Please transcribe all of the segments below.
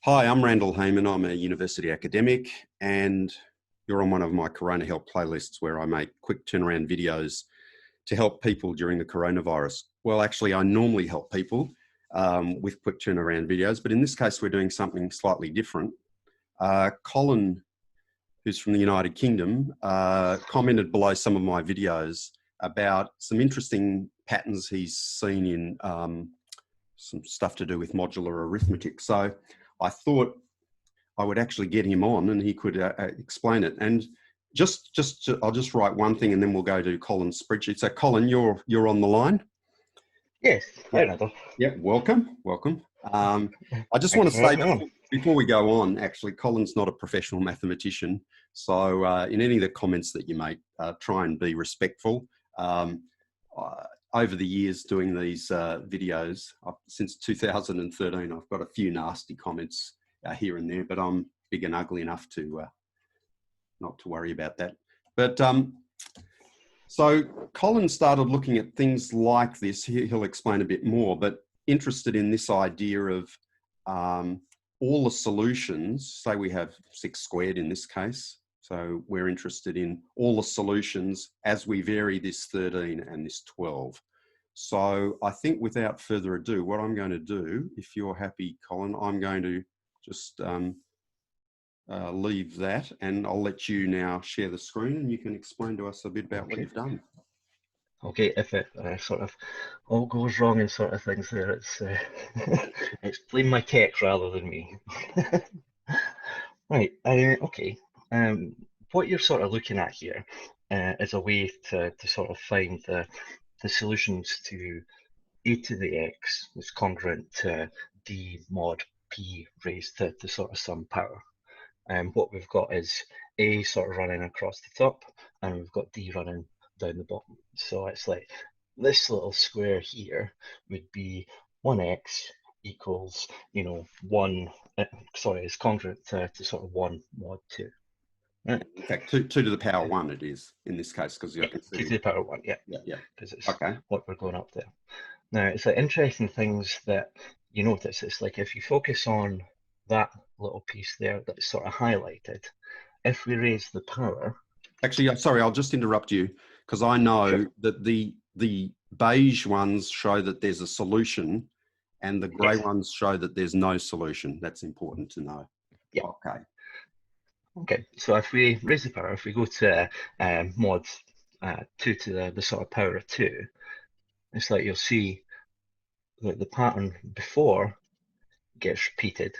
Hi, I'm Randall Heyman. I'm a university academic, and you're on one of my Corona Help playlists where I make quick turnaround videos to help people during the coronavirus. Well, actually, I normally help people with quick turnaround videos, but in this case, we're doing something slightly different. Colin, who's from the United Kingdom, commented below some of my videos about some interesting patterns he's seen in some stuff to do with modular arithmetic. So I thought I would actually get him on and he could explain it. And I'll just write one thing and then we'll go to Colin's spreadsheet. So Colin, you're on the line. Yes, hi Randall. Yeah, welcome. I just want to say before we go on, actually, Colin's not a professional mathematician. So in any of the comments that you make, try and be respectful. Over the years doing these videos, since 2013, I've got a few nasty comments here and there, but I'm big and ugly enough to not to worry about that. But so Colin started looking at things like this. He'll explain a bit more, but interested in this idea of all the solutions. Say we have 6 squared in this case. So we're interested in all the solutions as we vary this 13 and this 12. So I think without further ado, what I'm going to do, if you're happy, Colin, I'm going to just leave that and I'll let you now share the screen and you can explain to us a bit about what you've done. Okay, if it sort of all goes wrong and sort of things there, it's it's blame my tech rather than me. Right, okay. What you're sort of looking at here is a way to sort of find the solutions to a to the x is congruent to d mod p raised to sort of some power. And what we've got is a sort of running across the top and we've got d running down the bottom. So it's like this little square here would be 1x equals, 1, sorry, it's congruent to sort of 1 mod 2. Right. In fact, 2 to the power 1 it is in this case, because you can see 2 to the power 1, yeah. Because it's what we're going up there. Now, it's like interesting things that you notice. It's like if you focus on that little piece there that's sort of highlighted, if we raise the power. Actually, sorry, I'll just interrupt you because I know that the beige ones show that there's a solution and the grey ones show that there's no solution. That's important to know. Yeah. Okay, so if we raise the power, if we go to mod 2 to the sort of power of 2, it's like you'll see that the pattern before gets repeated.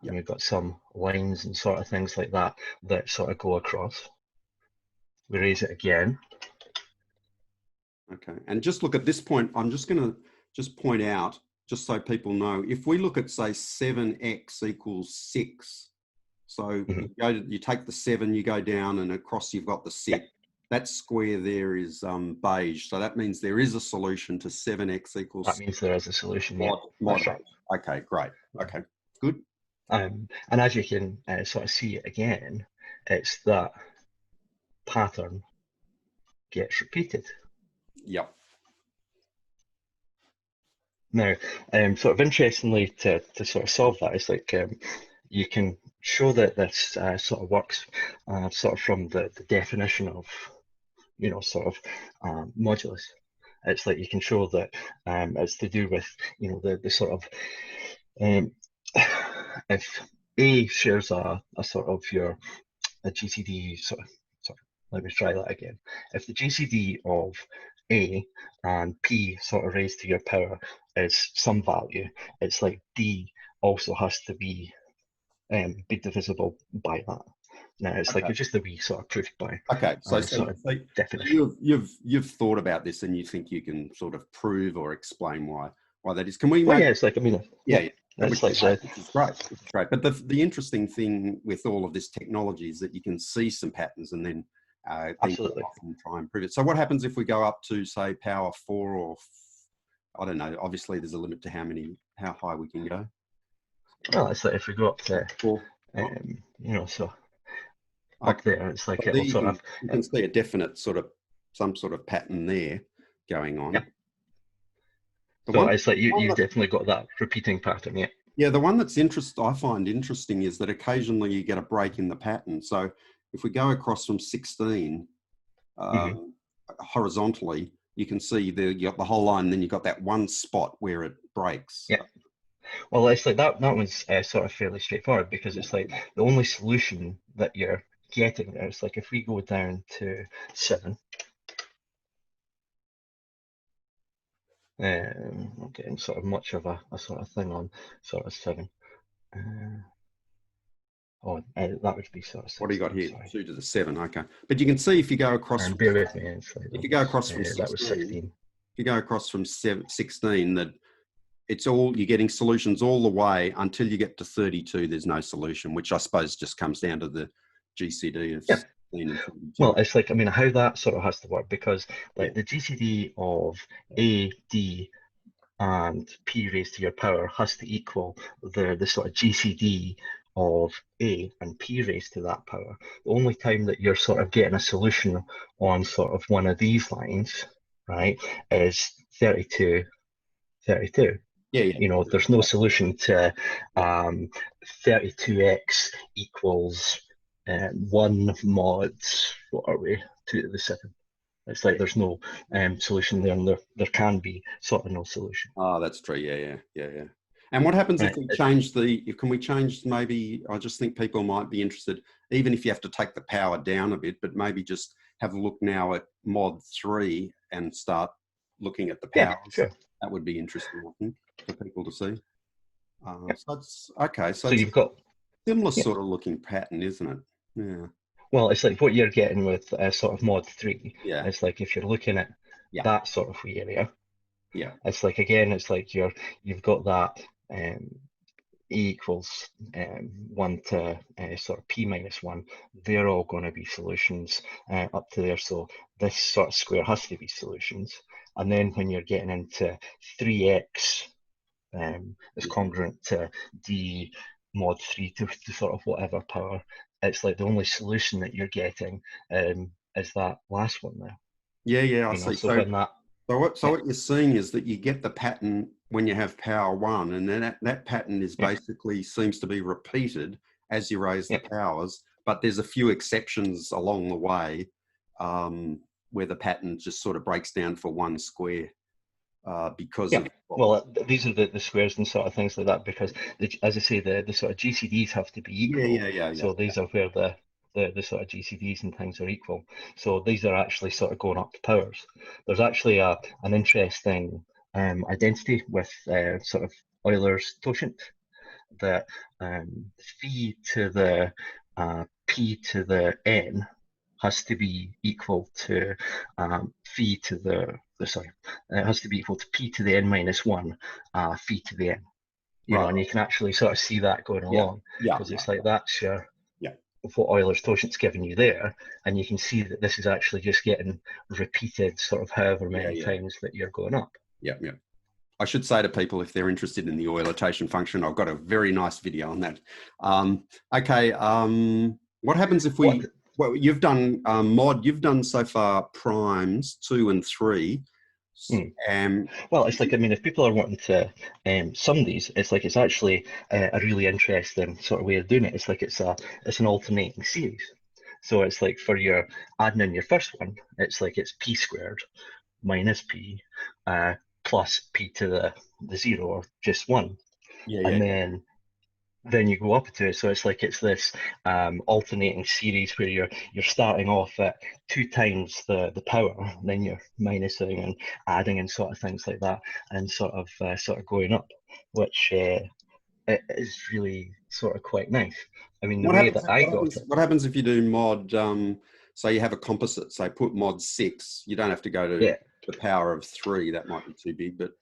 And we've got some lines and sort of things like that that sort of go across. We raise it again. Okay, and just look at this point, I'm just going to point out, just so people know, if we look at, say, 7x equals 6, so you take the 7, you go down and across you've got the 6. That square there is beige, so that means there is a solution to 7x equals 6. That means there is a solution, yeah. That's right. Okay, great. Okay, good. And as you can sort of see it again, it's that pattern gets repeated. Yep. Now, sort of interestingly, to sort of solve that, it's like you can show that this sort of works sort of from the definition of, sort of modulus. It's like you can show that it's to do with, the sort of, if A shares a sort of a GCD sorry, let me try that again. If the GCD of A and P sort of raised to your power is some value, it's like D also has to be divisible by that. Now it's like it's just a wee sort of proof by. Okay, so definition. You've thought about this and you think you can sort of prove or explain why that is. Can we? Well, yeah, it's like which is great. But the interesting thing with all of this technology is that you can see some patterns and then absolutely often try and prove it. So what happens if we go up to, say, power 4 or I don't know? Obviously, there's a limit to how high we can go. Well, it's like if we go up to, so up there, it's like it'll sort of. You can see a definite some sort of pattern there going on. Yep. So it's like you've definitely got that repeating pattern, yeah. Yeah, the one that's I find interesting is that occasionally you get a break in the pattern. So if we go across from 16 Mhm. horizontally, you can see you got the whole line, and then you've got that one spot where it breaks. Yeah. Well, it's like that one's sort of fairly straightforward, because it's like the only solution that you're getting there. It's like if we go down to 7, I'm getting sort of much of a sort of thing on sort of 7. That would be sort of What do you got 16, here? sorry. 2 to the 7. Okay. But you can see if you go across And from, bear with me, it's like if you go across from that was 16, 16. if you go across from 16, that it's all, you're getting solutions all the way until you get to 32. There's no solution, which I suppose just comes down to the GCD of Yeah. 16 and 32. Well, it's like, I mean, how that sort of has to work, because Yeah. like the GCD of A, D, and P raised to your power has to equal the sort of GCD of A and P raised to that power. The only time that you're sort of getting a solution on sort of one of these lines, right, is 32, 32. Yeah, yeah. You know, there's no solution to 32x equals 1 mod, what are we, 2 to the 7. It's like there's no solution there, and there can be sort of no solution. Oh, that's true. Yeah. And what happens if Right. we change can we change, maybe, I just think people might be interested, even if you have to take the power down a bit, but maybe just have a look now at mod 3 and start looking at the Yeah, powers. sure. That would be interesting, I think, for people to see. Yeah. So it's okay. So So it's you've got, a similar yeah. sort of looking pattern, isn't it? Yeah. Well, it's like what you're getting with sort of mod 3. Yeah. It's like if you're looking at Yeah. that sort of area, Yeah. it's like, again, it's like you've got that E equals 1 to sort of P minus 1. They're all going to be solutions up to there. So this sort of square has to be solutions. And then when you're getting into 3x is congruent to D mod 3 to sort of whatever power, it's like the only solution that you're getting is that last one there. Yeah. I You know, see. so So when that, what yeah, you're seeing is that you get the pattern when you have power 1, and then that pattern is yeah, basically seems to be repeated as you raise the yeah. powers, but there's a few exceptions along the way, where the pattern just sort of breaks down for one square because Yeah, of well, these are the squares and sort of things like that, because as I say, the sort of GCDs have to be equal. yeah. So these are where the sort of GCDs and things are equal. So these are actually sort of going up to powers. There's actually an interesting identity with sort of Euler's totient, that phi to the p to the n has to be equal to phi to the sorry, it has to be equal to p to the n minus 1 phi to the n. You know, Right. and you can actually sort of see that going Yeah. along, Yeah. because it's like that's your Yeah. what Euler's totent's giving you there, and you can see that this is actually just getting repeated sort of however many Yeah. times that you're going up. Yeah. I should say to people, if they're interested in the Euler-tation function, I've got a very nice video on that. Okay. What happens if What well, you've done you've done so far primes 2 and 3. Well, it's like, I mean, if people are wanting to sum these, it's like it's actually a really interesting sort of way of doing it. It's like it's an alternating series. So it's like for your adding in your first one, it's like it's p squared minus p plus p to the 0, or just 1. Yeah. And then you go up to it. So it's like it's this alternating series where you're starting off at 2 times the power, and then you're minusing and adding and sort of things like that, and sort of going up, which it is really sort of quite nice. I mean, the What way happens? that I got it. What happens if you do mod? Say you have a composite. Say put mod 6. You don't have to go to Yeah, the power of 3. That might be too big, but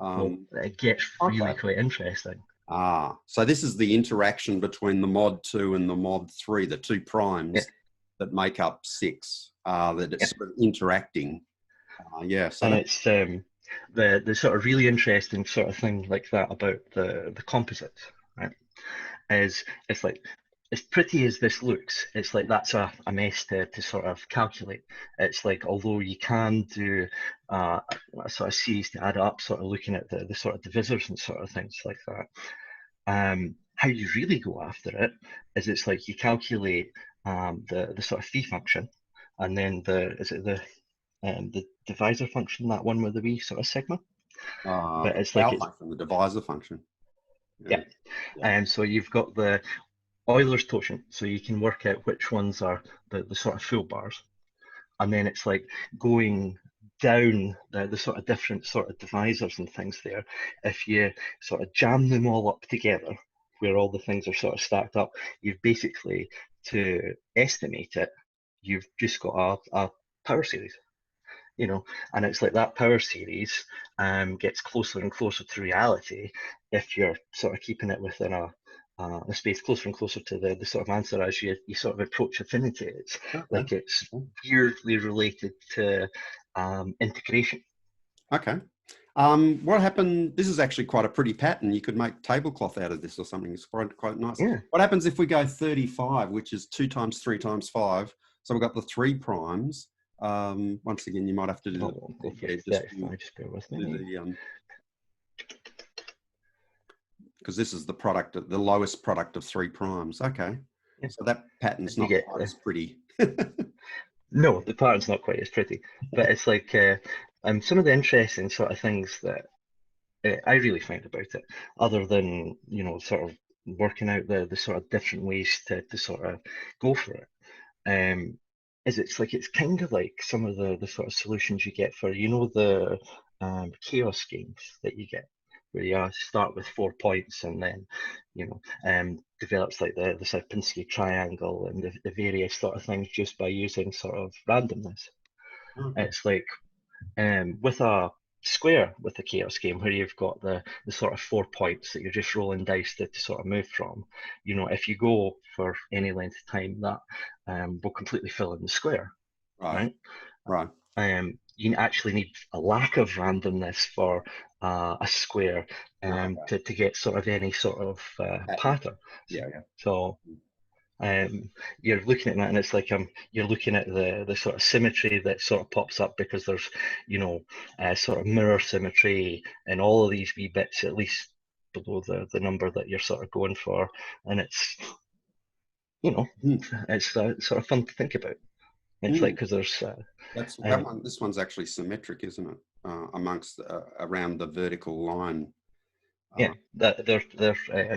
well, it gets really okay. quite interesting. So this is the interaction between the mod 2 and the mod 3, the 2 primes Yeah, that make up 6. That yeah. it's sort of interacting. Yeah. So And that. it's the sort of really interesting sort of thing like that about the composites, right? Is it's like, as pretty as this looks, it's like that's a mess to sort of calculate. It's like, although you can do a sort of series to add up, sort of looking at the sort of divisors and sort of things like that, How you really go after it is it's like you calculate the sort of phi function, and then the divisor function, that one with the wee sort of sigma. But The it's like power it's function, the divisor function. yeah. And so you've got the Euler's totient, so you can work out which ones are the sort of full bars, and then it's like going down the sort of different sort of divisors and things there. If you sort of jam them all up together, where all the things are sort of stacked up, you've basically, to estimate it, you've just got a power series, you know, and it's like that power series gets closer and closer to reality if you're sort of keeping it within a space closer and closer to the sort of answer as you sort of approach affinity. It's like it's weirdly related to integration. Okay. What happened? This is actually quite a pretty pattern. You could make tablecloth out of this or something. It's quite nice. Yeah. What happens if we go 35, which is 2 times 3 times 5? So we've got the 3 primes. Once again, you might have to do Go for 35, just bear with me. Because this is the product, the lowest product of 3 primes. Okay. Yeah. So that pattern's not quite as pretty. No, the pattern's not quite as pretty, but it's like some of the interesting sort of things that I really find about it, other than, you know, sort of working out the sort of different ways to sort of go for it, is it's like it's kind of like some of the sort of solutions you get for, you know, the chaos games that you get, where you start with 4 points and then, you know, develops like the Sierpinski triangle and the various sort of things just by using sort of randomness. Okay. It's like with a square with the chaos game, where you've got the sort of 4 points that you're just rolling dice to sort of move from, you know, if you go for any length of time, that will completely fill in the square, right? You actually need a lack of randomness for a square to get sort of any sort of pattern. Yeah. So you're looking at that, and it's like you're looking at the sort of symmetry that sort of pops up, because there's, you know, sort of mirror symmetry and all of these wee bits, at least below the number that you're sort of going for, and it's, you know, it's sort of fun to think about. It's like, because there's this one's actually symmetric, isn't it? Amongst around the vertical line. Yeah, they're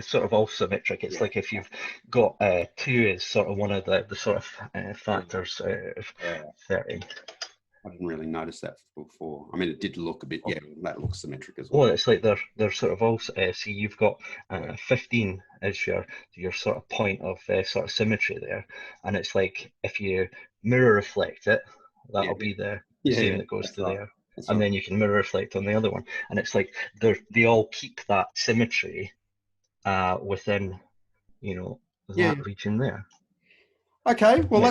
sort of all symmetric. It's like if you've got 2 as sort of one of the sort of factors of 30. I didn't really notice that before. I mean, it did look a bit, that looks symmetric as well. Well, it's like they're sort of all, see, you've got 15 as your sort of point of sort of symmetry there, and it's like if you mirror reflect it, that'll be the same that goes to there. And then you can mirror reflect on the other one, and it's like they all keep that symmetry within, you know, that region there. Okay, well,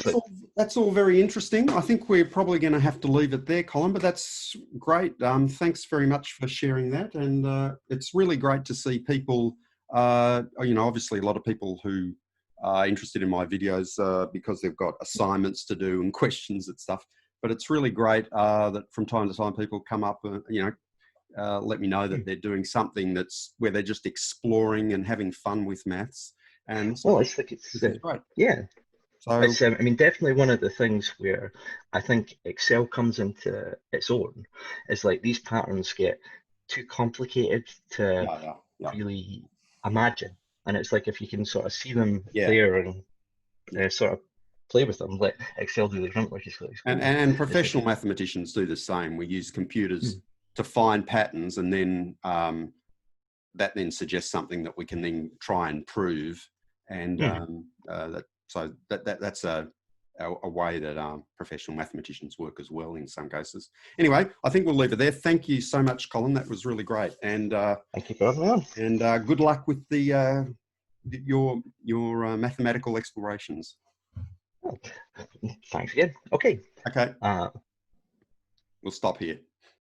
that's all very interesting. I think we're probably going to have to leave it there, Colin, but that's great. Thanks very much for sharing that, and it's really great to see people, you know, obviously a lot of people who are interested in my videos because they've got assignments to do and questions and stuff. But it's really great that from time to time people come up, you know, let me know that they're doing something that's where they're just exploring and having fun with maths. And well, it's like it's great. Yeah. So it's, I mean, definitely one of the things where I think Excel comes into its own is like these patterns get too complicated to really imagine, and it's like if you can sort of see them there and sort of play with them, let Excel do the grunt work. And professional mathematicians do the same. We use computers to find patterns, and then that then suggests something that we can then try and prove, and that's a way that professional mathematicians work as well in some cases. Anyway, I think we'll leave it there. Thank you so much, Colin. That was really great. And thank you for having me on. And good luck with the your mathematical explorations. Oh, thanks again. Okay. We'll stop here.